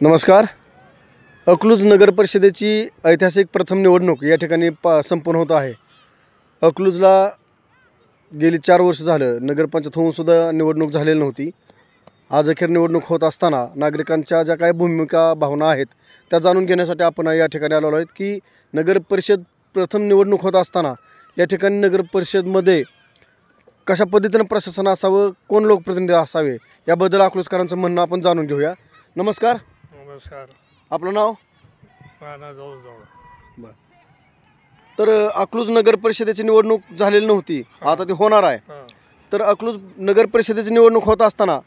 नमस्कार. अकलूज नगर परिषदेची ऐतिहासिक प्रथम निवडणूक या ठिकाणी संपन्न होत आहे. अकलूजला गेली 4 वर्ष झालं नगरपंचायत होऊनसुद्धा निवडणूक झालेली नव्हती. आज अखेर निवडणूक होत असताना नागरिकांच्या ज्या काही भूमिका भावना आहेत त्या जाणून घेण्यासाठी आपण या ठिकाणी आलेलो आहोत की नगर परिषद प्रथम निवडणूक होत असताना या ठिकाणी नगर परिषदमध्ये कशा पद्धतीनं प्रशासन असावं, कोण लोकप्रतिनिधी असावे याबद्दल अकलूजकरांचं म्हणणं आपण जाणून घेऊया. नमस्कार. नमस्कार. आपलं नाव? जवळ बरं. तर अकलूज नगर परिषदेची निवडणूक झालेली नव्हती, आता ती होणार आहे. तर अकलूज नगर परिषदेची निवडणूक होत असताना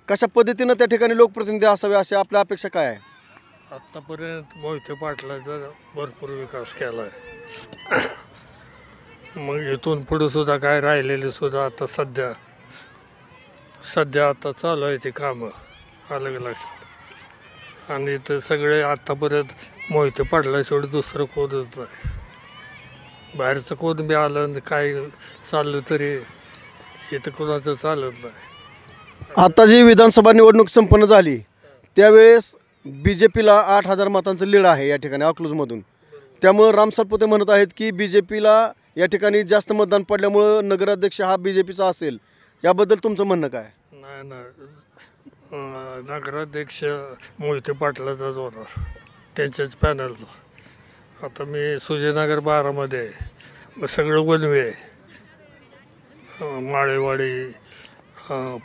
कशा पद्धतीनं त्या ठिकाणी लोकप्रतिनिधी असावे अशी आपल्या अपेक्षा काय आहे? आत्तापर्यंत मोहिते पाटलाचा भरपूर विकास केला आहे. मग इथून पुढे सुद्धा काय राहिलेले सुद्धा आता सध्या आता चालू आहे ते कामं अलग लक्षात. आणि इथं सगळे आत्तापर्यंत मोहिते पाटला शेवटी दुसरं कोणच नाही. बाहेरचं कोण बी आलं आणि काय चाललं तरी इथं कोणाचं चालत नाही. आता जी विधानसभा निवडणूक संपन्न झाली त्यावेळेस BJPला 8,000 मतांचं लीड आहे या ठिकाणी अकलूजमधून. त्यामुळं राम सातपुते म्हणत आहेत की BJPला या ठिकाणी जास्त मतदान पडल्यामुळं नगराध्यक्ष हा BJPचा असेल. याबद्दल तुमचं म्हणणं काय? नाही, नगराध्यक्ष मोहिते पाटलाचाच होणार, त्यांच्याच पॅनलचा. आता मी सुजयनगर 12मध्ये आहे, सगळं वनवे आहे. माळेवाडी,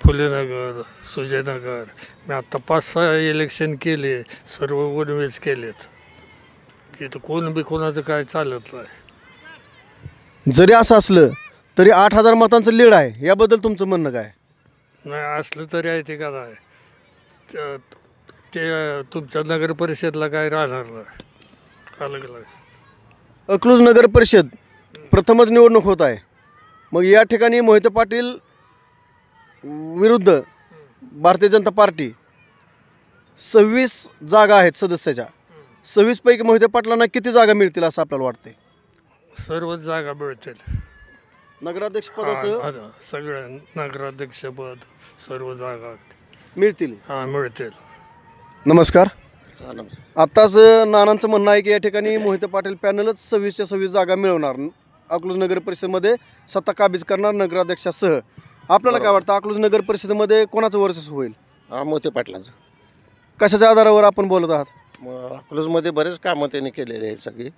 फुलेनगर, सुजयनगर, मी आत्ता 5-6 इलेक्शन केले, सर्व वनवेच केलेत. इथं कोण बी कोणाचं काय चालत नाही. जरी असं असलं तरी 8,000 मतांचं लीड आहे, याबद्दल तुमचं म्हणणं काय? नाही असलं तरी आहे ते का नाही, ते तुमच्या नगर परिषदला काय राहणार नाही. अलग लक्षात. अकलूज नगर परिषद प्रथमच निवडणूक होत आहे. मग या ठिकाणी मोहिते पाटील विरुद्ध भारतीय जनता पार्टी 26 जागा आहेत सदस्याच्या. 26 पैकी मोहिते पाटलांना किती जागा मिळतील असं आपल्याला वाटते? सर्वच जागा मिळतील. नगराध्यक्ष पदासह सगळ्या नगराध्यक्षपद सर्व जागा मिळतील. मिळतील. नमस्कार. नमस्कार. आत्ताच नानांचं म्हणणं आहे की या ठिकाणी मोहिते पाटील पॅनलच 26च्या 26 जागा मिळवणार, अकलूज नगर परिषदेमध्ये सत्ता काबीज करणार नगराध्यक्षासह. आपल्याला काय वाटतं अकलूज नगर परिषदेमध्ये कोणाचं वर्चस्व होईल? मोहिते पाटलांचं. कशाच्या आधारावर आपण बोलत आहात? अकलूजमध्ये बरेच कामं त्यांनी केलेले आहेत सगळी,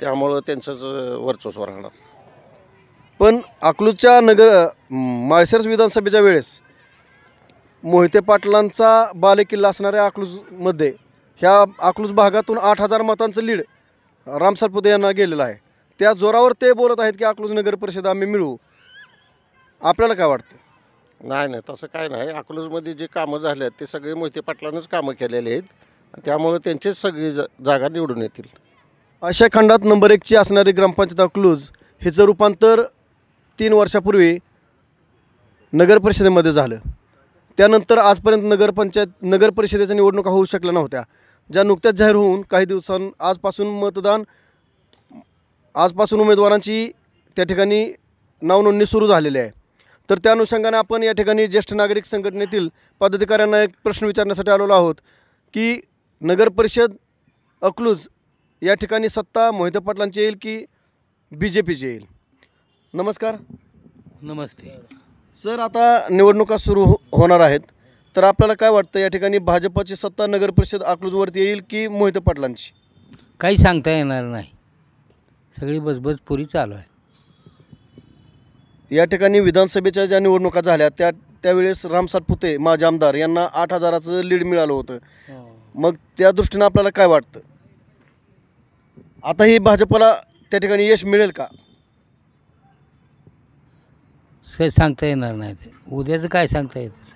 त्यामुळं त्यांचंच वर्चस्व राहणार. पण अकलूजच्या माळशिरस विधानसभेच्या वेळेस मोहिते पाटलांचा बालेकिल्ला असणाऱ्या अकलूजमध्ये ह्या अकलूज भागातून 8,000 मतांचं लीड राम सातपुते यांना गेलेलं आहे. त्या जोरावर ते बोलत आहेत की अकलूज नगर परिषद आम्ही मिळवू. आपल्याला काय वाटतं? नाही, तसं काय नाही. अकलूजमध्ये जे कामं झाले आहेत ते सगळे मोहिते पाटलांनाच कामं केलेले आहेत, त्यामुळं त्यांचेच सगळी जागा निवडून येतील. अशा खंडात नंबर 1ची असणारी ग्रामपंचायत अकलूज हिचं रूपांतर 3 वर्षापूर्वी नगर परिषदेमध्ये झालं. त्यानंतर आजपर्यंत नगर परिषदेच्या निवडणुका होऊ शकल्या नव्हत्या, ज्या नुकत्याच जाहीर होऊन काही आजपासून उमेदवारांची त्या ठिकाणी नावनोंदणी सुरू झालेली आहे. तर त्या अनुषंगाने आपण या ठिकाणी ज्येष्ठ नागरिक संघटनेतील पदाधिकाऱ्यांना एक प्रश्न विचारण्यासाठी आलेलो आहोत की नगर परिषद अकलूज या ठिकाणी सत्ता मोहिते पाटलांची येईल की BJPची येईल? नमस्कार. नमस्ते सर, आता निवडणुका सुरू होणार आहेत, तर आपल्याला काय वाटतं या ठिकाणी भाजपची सत्ता नगर परिषद अकलूजवरती येईल की मोहिते पाटलांची? काही सांगता येणार नाही, सगळी बसबस पुरी चालू आहे. या ठिकाणी विधानसभेच्या ज्या निवडणुका झाल्या त्यावेळेस राम सातपुते माजी आमदार यांना 8,000चं लीड मिळालं होतं. मग त्या दृष्टीनं आपल्याला काय वाटतं, आताही भाजपला त्या ठिकाणी यश मिळेल का? काही सांगता येणार नाही, ते उद्याचं काय सांगता येतं.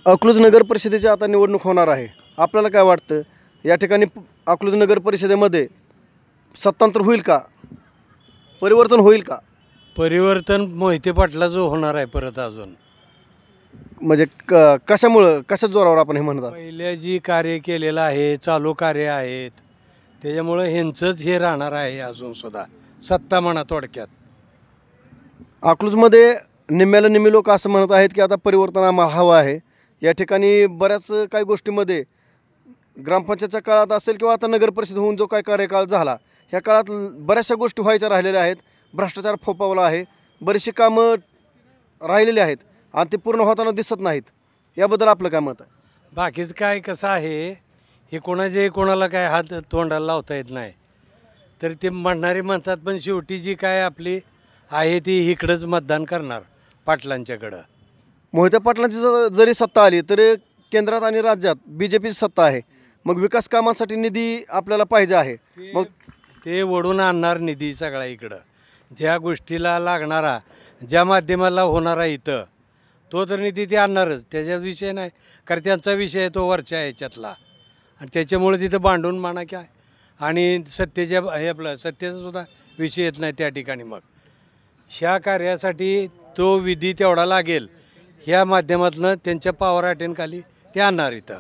अकलूज नगर परिषदेची आता निवडणूक होणार आहे. आपल्याला काय वाटतं या ठिकाणी अकलूज नगर परिषदेमध्ये सत्तांतर होईल का, परिवर्तन होईल का? परिवर्तन मोहिते पाटलाचं होणार आहे परत अजून. म्हणजे कशा जोरावर आपण हे म्हणत आहात? पहिल्या जी कार्य केलेलं आहे, चालू कार्य आहेत, त्याच्यामुळं ह्यांचंच हे राहणार आहे अजून सुद्धा सत्ता म्हणा थोडक्यात. अकलूजमध्ये निम्म्याला निम्मी लोक असं म्हणत आहेत की आता परिवर्तन आम्हाला हवं आहे. या ठिकाणी बऱ्याच काही गोष्टीमध्ये ग्रामपंचायतच्या काळात असेल किंवा आता नगर परिषद होऊन जो काय कार्यकाळ झाला, ह्या काळात बऱ्याचशा गोष्टी व्हायच्या राहिलेल्या आहेत. भ्रष्टाचार फोपावला आहे, बरीचशी कामं राहिलेली आहेत आणि ते पूर्ण होताना दिसत नाहीत. याबद्दल आपलं काय मत आहे? बाकीचं काय कसं आहे, हे कोणाला काय हात तोंडाला लावता येत नाही. तर ते म्हणणारे म्हणतात, पण शेवटी जी काय आपली आहे ती इकडंच मतदान करणार पाटलांच्याकडं. मोहिते पाटलांची जरी सत्ता आली तरी केंद्रात आणि राज्यात BJPची सत्ता आहे. मग विकास कामांसाठी निधी आपल्याला पाहिजे आहे. मग ते ओढून आणणार निधी सगळा इकडं. ज्या गोष्टीला लागणारा, ज्या माध्यमाला होणारा इथं, तो तर निधी ते आणणारच, त्याचा विषय नाही. कारण त्यांचा विषय आहे तो वरच्या ह्याच्यातला, आणि त्याच्यामुळे तिथं भांडून म्हणा काय, आणि सत्तेच्या हे आपलं सत्तेचा सुद्धा विषय येत नाही त्या ठिकाणी. मग ह्या कार्यासाठी तो विधी तेवढा लागेल, ह्या माध्यमातून त्यांच्या पॉवर अटेंड खाली ते आणणार इथं.